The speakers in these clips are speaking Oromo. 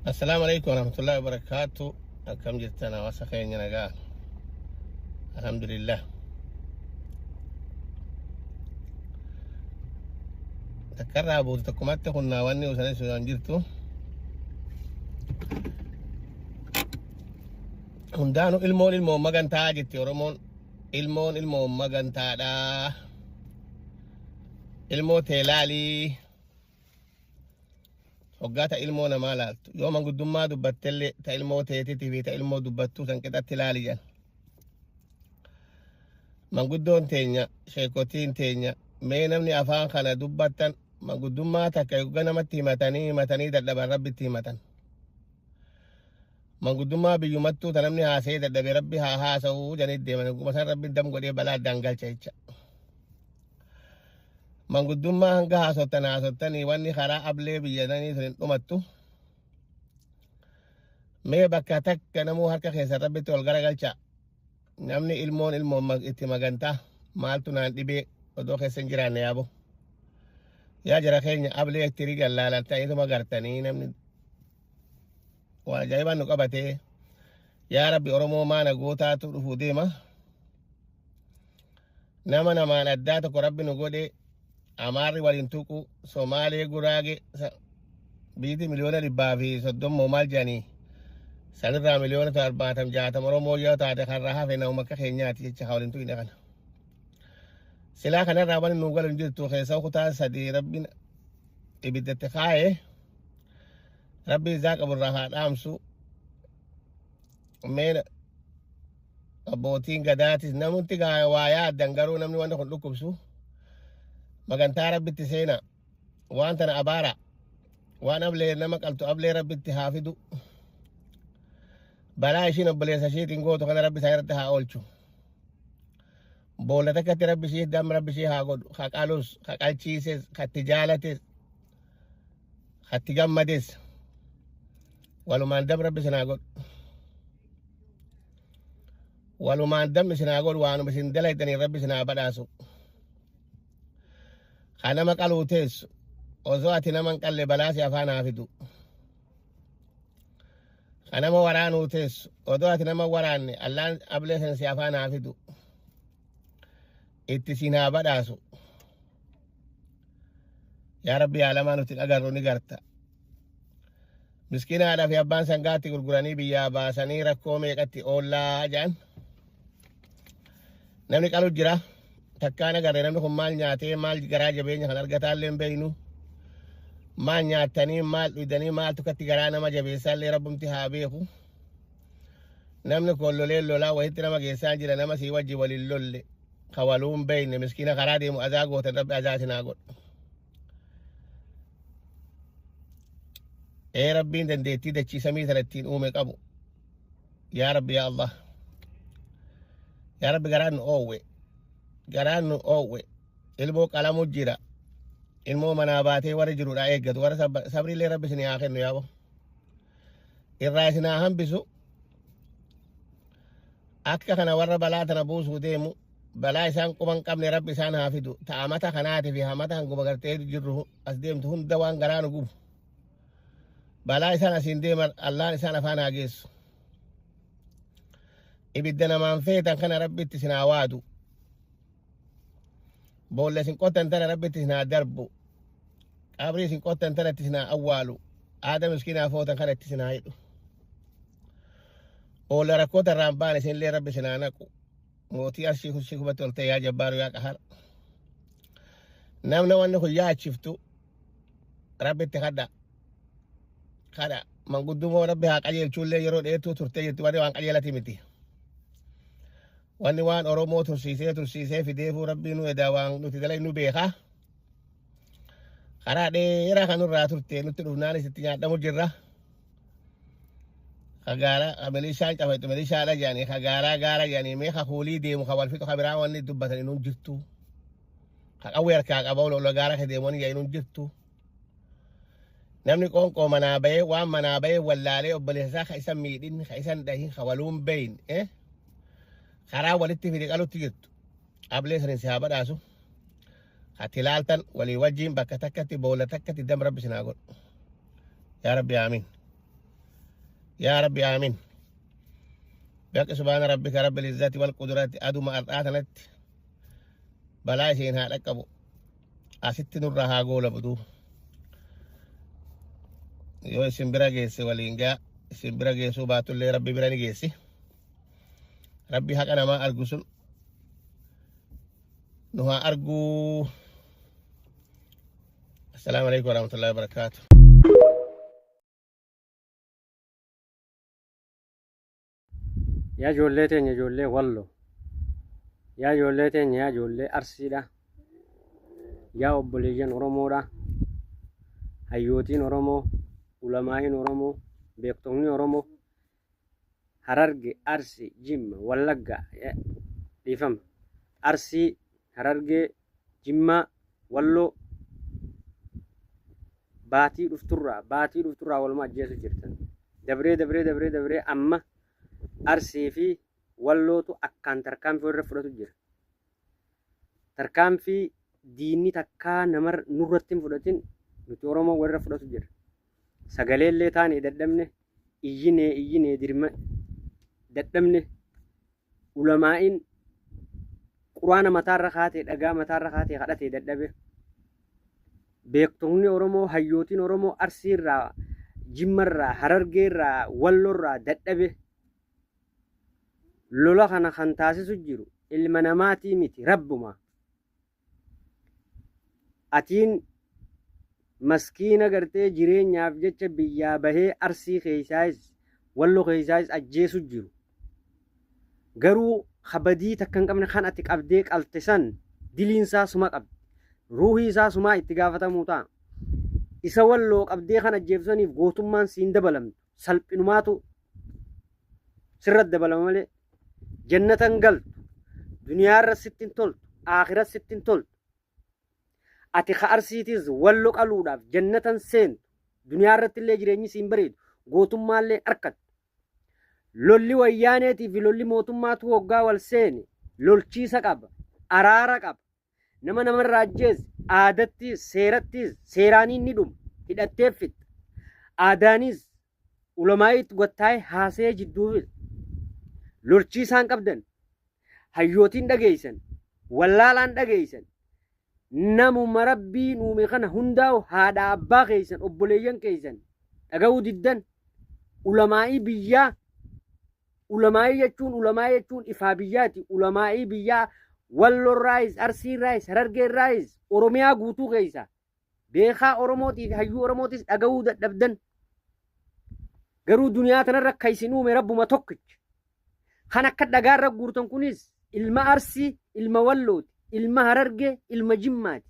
السلام عليكم ورحمة الله وبركاته. كم جرتنا وسخين نجا. الحمد لله. تكرر أبو تكمات كنا واني وسنة سودان جرتو. هندانو ilmo magantaa jetti Oromoon. ilmo magantaadha. Ilmoo teelaalii. Hoggaata ilmoo namaa laaltu. Yoo manguddummaa dubbattellee ta ilmoo teetitii fi ta ilmoo dubbattuu san qixatti laali jedhan. Manguddoon teenya, sheekotiin teenya, mee namni afaan kana dubbattan manguddummaa takka yogga namatti himatanii dadhaban rabbitti himatan. Manguddummaa biyyumattuu ta namni haasee dadhabe rabbi haa haasa'uu janit deeman egguma san rabbi dam godhee balaa addaan galcha jecha. Manguddummaa hanga haasottanii wanni karaa ablee biyyatanii sun hin dhumattu. Mee bakka takka namuu harka keessa rabbitti ol garagalcha. Namni ilmoon itti magantaa maaltu naan dhibee odoo keessa hin jiraanne yaabo. Yaa jara keenya ablee itti rigan laalanta'ituma gartanii namni waa ajaa'ibaan nu qabatee yaa rabbi Oromoo maana gootaatu dhufuu deema. Nama namaan addaa tokko rabbi nu godhee Amaarri waliin tuqu Somaalee Guraage biiti miliyoona 130 maal jedhanii sanirraa miliyoona 40-60 Oromoo yoo taate karraa hafe nama akka keenyaati jecha haa waliin tuqine kana. Silaa kanarraa waan nu galu hin jirtu keessa kutaa sadii rabbiin ibiddatti kaa'ee rabbi isaa qaburraa haa dhaamsu. Mee abbootiin gadaatis namutti waa yaaddan garuu namni wanta kun dhukkubsu. Magantaa rabbitti seena waan tana abaara waan ablee nama qaltu ablee rabbitti haa fidu balaa ishiin obboleessa ishiitiin gootu kana rabbi isaa irratti haa oolchu boolla takkatti rabbi ishii dam rabbi ishii haa godhu haa qalus haa qalchiises haa itti jaalates haa itti gammades walumaan dam rabbi isin haa godhu walumaan dam isin haa godhu waanuma isin dalaytanii rabbi isin haa badhaasu. Kanama qaluu teessu osoo ati naman qalle balaasi afaan haa fidu. Kanama waraanuu teessu odoo ati nama waraanne allaan ablee sansi afaan haa fidu. Itti siin haa badhaasu. Yaa rabbi yaalamaa nuti agarru ni garta. Miskiinaadhaa fi abbaan sangaatti gurguranii biyyaa baasanii rakkoo meeqatti oollaa jedhan. Namni qalu jira. Takkaan agarre namni kun maal nyaatee maal garaa jabeenya kan argataallee hin beeynu. Maal nyaatanii maal dhugdanii maaltu katti garaa nama jabeessaallee rabbumti haa beeku. Namni kun lolaa wayitti nama geessaa jira nama sii wajji waliin lolle ka waluu hin beeyne miskiina karaa deemu azaa gootan rabbi azaa isin haa godhu. Rabbiin dandeettii dachiisamii sana ittiin uume qabu. Yaa rabbi yaa Allah. Yaa rabbi garaan nu oowwe. Garaan nu oowwe ilmoo qalamu jira ilmoo manaa baatee warri jirudha eeggatu warra sabriillee rabbi isin haa kennu yaabo irraa isin haa hambisu akka kana warra balaa tana buusuu deemu balaa isaan quban qabne rabbi isaan haa fidu ta'amata kanaati fi hamata hanguma gartee jirru as deemtu hunda waan garaa nu gubu balaa isaan asiin deeman allaan isaan afaan haa geessu ibidda namaan feetan kana rabbitti isin haa waadu. Boolla isin qottan tana rabbitti isin haa darbu. Qabrii isin qottan tana isin haa awwaalu. Aada miskiinaa footan kana isin haa hidhu. Boolla rakkoota irraan baan isinillee rabbi isin haa naqu. Mootii arshii kushii kubatti ol ta'e yaa jabbaaru yaa qahar. Namni wanni kun yaachiftu rabbitti kadha. Kadha manguddummoo rabbi haa qajeelchuullee yeroo dheertuu turtee jirti wanni waan qajeelati miti. Wanni waan Oromoo tursiisee fideefuu rabbii nu edaa waan nuti dalay nu beekaa. Karaa dheeraa kanurraa turte nutti dhufnaanis itti nyaadhamu jirra. Kagaaraa milishaan cafaitu milishaadha jedhanii kagaaraa gaara jedhanii mee kakuulii deemu ka walfixu ka biraa wanni dubbatanii nun jirtu. Ka qawwee harkaa qaba lola gaara ka deemanii jedhanii nun jirtu. Namni qoonqoo manaa bahee waan manaa bahee wallaalee obboleessaa ka isan miidhin ka isan dhahin ka waluun beeyin. Karaa walitti fide qalutti jirtu ablee sanin si haa badhaasu ati ilaaltan walii wajjiin bakka takkatti boolla takkatti dam rabbi isin haa godhu yaa rabbi aamin. يا ربي آمين. بقى سبحان ربك رب العزة والقدرة أدو ما أرآتنت بلا شيء هذا أبو أسيت نورها قول بدو يو سمبرا جيسي ولينجا سمبرا جيسو باتو اللي ربي براني جيسي ربي حق أنا ما أرجو سن نها أرجو. السلام عليكم ورحمة الله وبركاته. يا جولتين يا جولة والله يا جولتين يا جولة أرسيدا يا أبوليجن أورمورا هيوتين أورمو علماءين أورمو بيكتوني أورمو هررج أرسي جيم ولقة يفهم أرسي هررج جيما والله باتي دفترة والما جيسو جرتن دبري أما أرسي في واللوتو أكان تركام في الرفرة تجر تركام في ديني تكا نمر نورتين فرتين نتورما والرفرة تجر سجلي اللي تاني ددمنه إيجيني درما ددمنه علماءين قرآن متار خاتي دقا متار خاتي خاتي ددبه بيكتوني أورمو هيوتين أورمو أرسي را جمر را هررجي را واللور را ددبه lola kana kan taasisu jiru ilma namaatii miti rabbuma. Atiin maskiina gartee jireenyaaf jecha biyyaa bahee arsii keessaayis wallo keessaayis ajjeesu jiru. Garuu habadii takka hin qabne kan ati qabdee qalte san diliinsaa suma qabdi. Ruuhii isaa sumaa itti gaafatamuu ta'a. Isa walloo qabdee kan ajjeefsaniif gootummaan siin dabalamtu salphinumaatu sirra dabalama malee. Jannatan galtu duniyaarra sittin toltu aakhira sittin toltu ati ka arsiitiis wallo qaluudhaaf jannatan seentu duniyaarratti illee jireenyi siin bareedu gootummaallee harkattu lolli wayyaaneetii fi lolli mootummaatu hoggaa wal seene lolchiisa qaba araara qaba nama namarraa ajjeese aadattiis seerattiis seeraaniin ni dhuma hidhatteef fixa aadaaniis ulamaayitti gottaa'ee haasee jidduufis lolchiisaan qabdan hayyootiin dhageeysan wallaalaan dhageeysan namuma rabbii uume kana hundaa'u haadha abbaa keeysan obboleeyyan keeysan dhaga'uu diddan ulamaa'ii biyyaa ulamaa'ii jechuun ifaa biyyaati ulamaa'ii biyyaa wallorraayis arsiirraayis harargeerraayis oromiyaa guutuu keeysa beekaa oromootii fi hayyuu oromootis dhaga'uu dadhabdan garuu duniyaa tanarra kaysin uume rabbuma tokkicha. Kan akka dhagaarra guurtan kunis ilma arsii ilma wallooti ilma harargee ilma jimmaati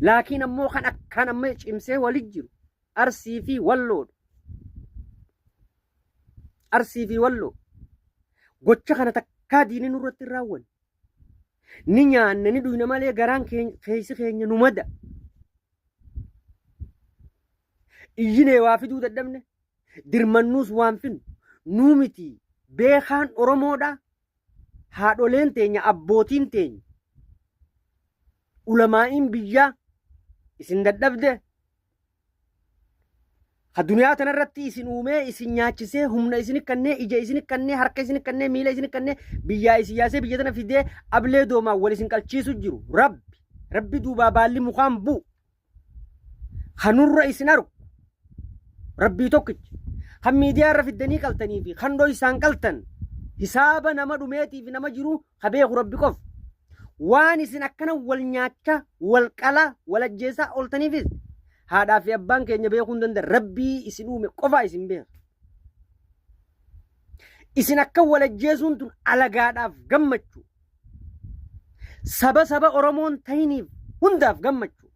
laakiin ammoo kan akkaan amma cimsee walit jiru arsii fi walloodha. Arsii fi walloo gocha kana takkaa diinii nurratti hin raawwanne ni nyaanne ni dhuyne malee garaan keessi keenya nu mada iyyinee waa fiduu dadhabne dirmannuus waan finnu nuu miti. Beekaan Oromoodha haadholeen teenya abbootiin teenya ulamaa'iin biyyaa isin dadhabde ha duniyaa tanarratti isin uumee isin nyaachisee humna isin kannee ija isin kannee harka isin kannee miila isin kannee biyyaa isin yaasee biyya tana fidee ablee doomaa wal isin qalchiisu jiru rabbi duubaa baalli mukaan bu'u hanurra isin argu rabbii tokkicha. Kan miidiyaarra fiddanii qaltanii fi kan dhoysaan qaltan hisaaba nama dhumeetii fi nama jiru ha beeku rabbi qof waan isin akkana wal nyaachaa wal qalaa wal ajjeesaa ooltaniifis haadhaa fi abbaan keenya beekuu hin danda'an rabbii isin uume qofaa isin beeka. Isin akka wal ajjeesuun tun alagaadhaaf gammachuu saba Oromoon ta'iniif hundaaf gammachuu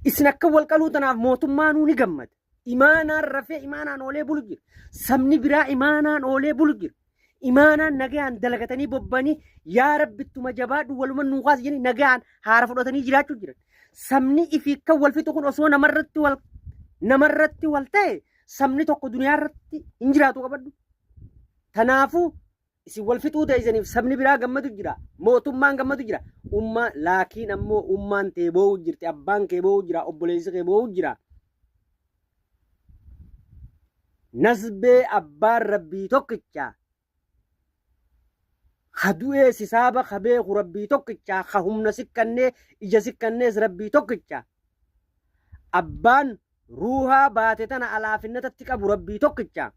isin akka wal qaluu tanaaf mootummaanuu ni gammada. Imaanaan rafee imaanaan oolee bulu jira. Sabni biraa imaanaan oolee bulu jira. Imaanaan nagaan dalagatanii bobbanii yaa rabbittuma jabaadhu waluma nuuqaas jedhanii nagaan haara fudhatanii jiraachuu jiran. Sabni ifii kan wal fixu kun osoo namarratti wal ta'e sabni tokko duniyaarratti hin jiraatu qabadhu. Kanaafuu isin wal fixuu ta'isaniif sabni biraa gammadu jira. Mootummaan gammadu jira. Laakiin ammoo ummaan tee boo'u jirti. Abbaan kee boo'u jira. Obboleessi kee boo'u jira. nasbee abbaan rabbii tokkicha hadu'ee sisaaba kabeeku rabbii tokkicha ka humna sikkannee ija sikkannees rabbii tokkicha abbaan ruuhaa baate tana alaafinnatatti qabu rabbii tokkicha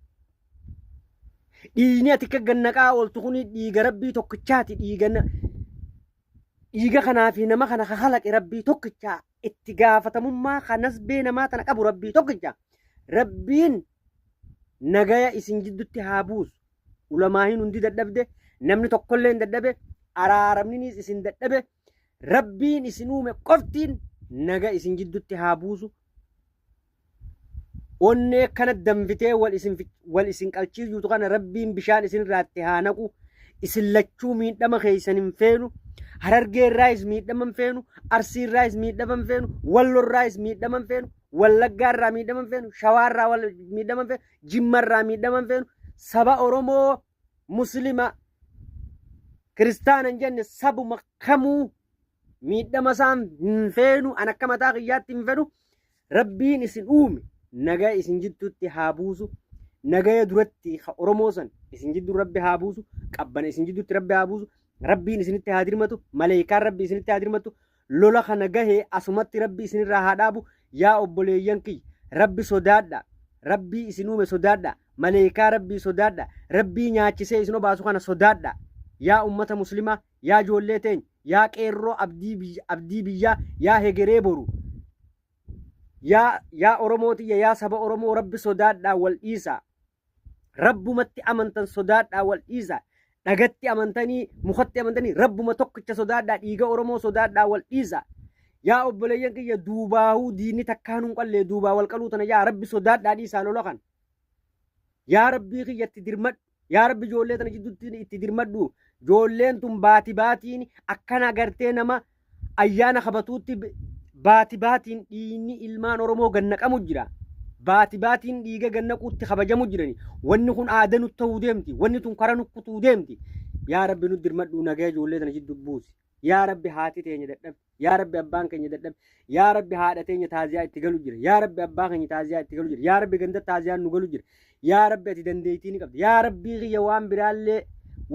dhiigni ati gannaqaa ooltu kuni dhiiga rabbii tokkichaati dhiiga kanaa fi nama kana halaqe rabbii tokkicha itti gaafatamummaa kanas bee namaa tana qabu rabbii tokkicha rabbiin nagaya isin jiddutti haa buusu ulamaa hin hundi dadhabde namni tokkollee hin dadhabe araaramninis isin dadhabe rabbiin isin uume qoftiin naga isin jiddutti haa buusu onnee kana danfitee wal isin qalchiisuutu kana rabbiin bishaan isin irraatti haa naqu isin lachuu miidhama keessan hin feenu harargee irraayis miidhama hin feenu arsii irraayis miidhama hin feenu walloo irraayis miidhama hin feenu wallaggaa irraa miidhama hin feenu shawaa irraa miidhama hin feenu jimma irraa miidhama hin feenu saba oromoo muslima kiristaana hin jenne sabuma kamuu miidhama isaan hin feenu an akka mataa kiyyaatti hin fedhu rabbiin isin uume nagaa isin jidduutti haa buusu nagaya duratti oromoo san isin jidduu rabbi haa buusu qabbana isin jidduutti rabbi haa buusu rabbiin isinitti haa dirmatu maleekaan rabbi isinitti haa dirmatu lola kana gahee asumatti rabbi isinirraa haa dhaabu yaa obboleeyyan kiyya rabbi sodaadha rabbii isin uume sodaadha maleekaa rabbii sodaadha rabbii nyaachisee isin obaasu kana sodaadha yaa ummata muslimaa yaa ijoollee teenya yaa qeerroo abdii biyyaa yaa hegeree boru yaa oromootiyya yaa saba oromoo rabbi sodaadhaa wal dhiisaa rabbumatti amantan sodaadhaa wal dhiisaa dhagatti amantanii mukatti amantanii rabbuma tokkicha sodaadhaa dhiiga oromoo sodaadhaa wal dhiisaa yaa obboleeyyan kiyya duubaahuu diinni takkaan hin qallee duubaa wal qaluu tana yaa rabbi sodaadhaa dhiisaa lola kan yaa rabbii kiyya itti dirmadhu yaa rabbi ijoollee tana jidduutti itti dirmadhu ijoolleen tun baatiin akkana agartee nama ayyaana kabatuutti baatiin dhiinni ilmaan oromoo gannaqamu jira baatiin dhiiga gannaquutti kabajamu jirani wanni kun aadaa nutti ta'uu deemti wanni tun kara nukkutuu deemti yaa rabbi nu dirmadhu nagaa ijoollee tana jidduu buusi yaa rabbi haati teenya dadhabe yaa rabbi abbaan keenya dadhabe yaa rabbi haadha teenya taaziyaa itti galu jira yaa rabbi abbaa keenya taaziyaa itti galu jira yaa rabbi ganda taaziyaa nu galu jira yaa rabbi ati dandeettii ni qabdi yaa rabbi kiyya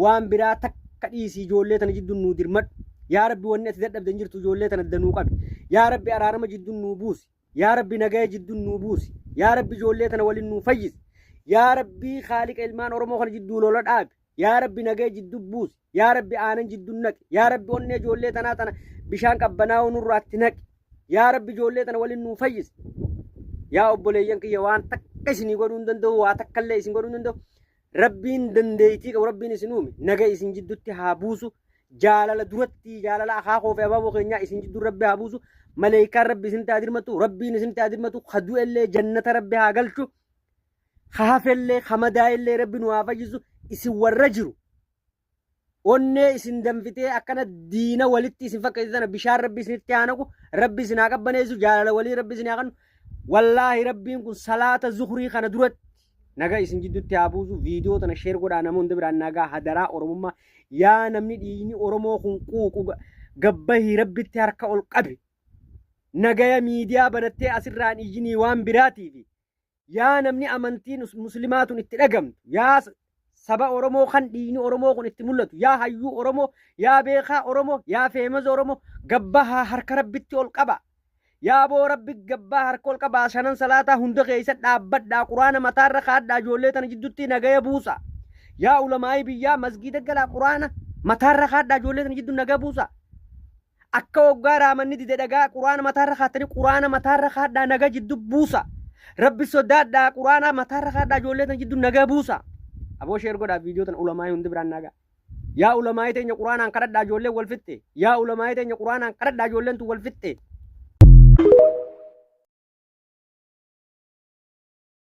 waan biraa takka dhiisii ijoollee tana jidduu nu dirmadhu yaa rabbi wanni ati dadhabde hin jirtu ijoollee tana danuu qabi yaa rabbi araarama jidduu nuu buusi yaa rabbi nagaya jidduu nuu buusi yaa rabbi ijoollee tana waliin nuu fayyisi yaa rabbi khaaliqa ilmaan oromoo kana jidduu lola dhaabi yaa rabbi nagaya jidduu buusi yaa rabbi aanan jidduu naqi yaa rabbi onnee ijoollee tana bishaan qabbanaa'uu nurraatti naqi yaa rabbi ijoollee tana waliin nuu fayyisi yaa obboleeyyan kiyya waan takka isinii godhuu hin danda'u waa takkallee isin godhuu hin danda'u rabbiin dandeettii qabu rabbiin isin uume nagaya isin jidduutti haa buusu jaalala duratti jaalala akaakoo fi abaaboo keenyaa isin jidduu rabbi haa buusu maleekaan rabbi isinitti haa dirmatu rabbiin isinitti haa dirmatu kaduu illee jannata rabbi haa galchu haafellee hamadaa illee rabbi nu haa fayyisu isin warra jiru onnee isin danfitee akkana diina walitti isin fakkeessitana bishaan rabbi isinitti haa naqu rabbi isin haa qabbaneessu jaalala walii rabbi isin haa kennu wallaahi rabbiin kun salaata zuhrii kana duratti nagaa isin jidduutti haa buusu viidiyoo tana sheer godhaa nama hunda biraan nagaa hadaraa oromummaa yaa namni dhiigni oromoo kun quuqu gabbahii rabbitti harka ol qabe nagaya miidiyaa banattee asirraan iyyinii waan biraatiifi yaa namni amantiin muslimaatun itti dhagamtu yaa saba oromoo kan dhiigni oromoo kun itti mul'atu yaa hayyuu oromoo yaa beekaa oromoo yaa feemaza oromoo gabbahaa harka rabbitti ol qaba yaa boo rabbi gabbaa harka ol qabaa shanan salaataa hunda keessa dhaabbadhaa quraana mataarra kaadhaa ijoollee tana jidduutti nagaya buusa yaa ulamaa'ii biyyaa masgiida galaa quraana mataarra kaadhaa ijoollee tana jidduu nagaya buusa akka waggaa raamanni dide dhagaa quraana mataarra kaatanii quraana mataarra kaadhaa naga jidduu buusa rabbi sodaadhaa quraana mataarra kaadhaa ijoollee tana jidduu nagaya buusa aboo sheer godhaa viidiyoo tana ulamaa'ii hundi biraan nagaa yaa ulamaa'ii teenya quraanaan kadhadhaa ijoolleen wal fixxe yaa ulamaa'ii teenya quraanaan kadhadhaa ijoolleen tun wal fixxe